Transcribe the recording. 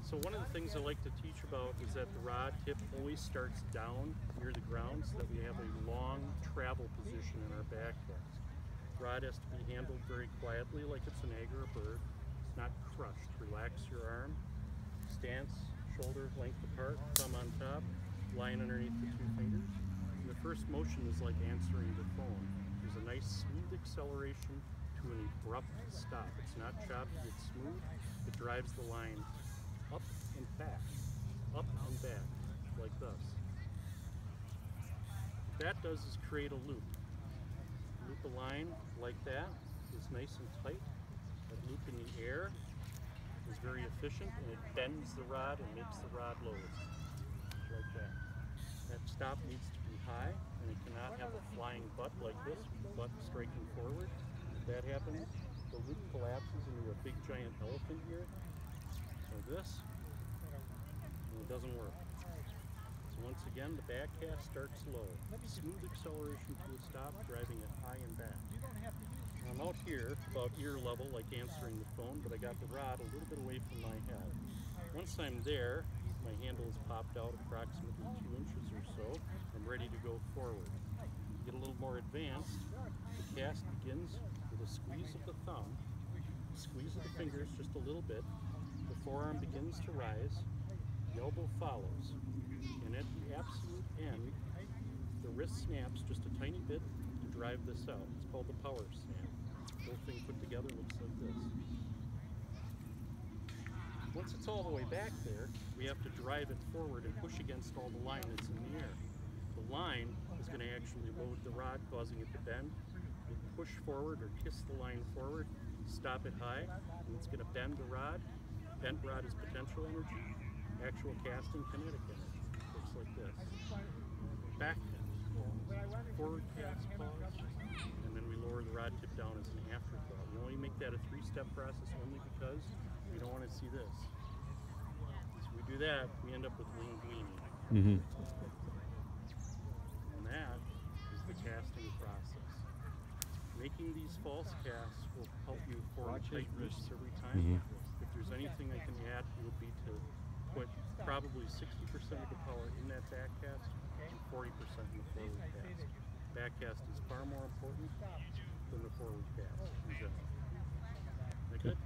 So one of the things I like to teach about is that the rod tip always starts down near the ground so that we have a long travel position in our back cast. The rod has to be handled very quietly like it's an egg or a bird. It's not crushed. Relax your arm. Stance, shoulder length apart, thumb on top, line underneath the two fingers. And the first motion is like answering the phone. There's a nice smooth acceleration to an abrupt stop. It's not choppy, it's smooth. It drives the line up and back, like this. What that does is create a loop. Loop a line like that is nice and tight. That loop in the air is very efficient, and it bends the rod and makes the rod lower, like that. That stop needs to be high, and it cannot have a flying butt like this, butt striking forward. If that happens, the loop collapses into a big giant elephant here, like this, and it doesn't work. So once again, the back cast starts low. Smooth acceleration to a stop, driving it high and back. I'm out here, about ear level, like answering the phone, but I got the rod a little bit away from my head. Once I'm there, my handle is popped out approximately 2 inches or so. I'm ready to go forward. Get a little more advanced, the cast begins with a squeeze of the thumb, squeeze of the fingers just a little bit, the forearm begins to rise, the elbow follows, and at the absolute end, the wrist snaps just a tiny bit to drive this out. It's called the power snap. The whole thing put together looks like this. Once it's all the way back there, we have to drive it forward and push against all the line that's in the air. The line is going to actually load the rod, causing it to bend. You push forward or kiss the line forward, stop it high, and it's going to bend the rod. Bent rod is potential energy, actual casting kinetic energy. Looks like this. Back cast, forward cast, pause, and then we lower the rod tip down as an afterthought. We only make that a 3-step process only because we don't want to see this. So we do that, we end up with wing gleaming. And that is the casting process. Making these false casts will help you form tight wrists every time. If there's anything I can add, it would be to put probably 60% of the power in that back cast and 40% in the forward cast. Back cast is far more important than the forward cast in general. Is that good?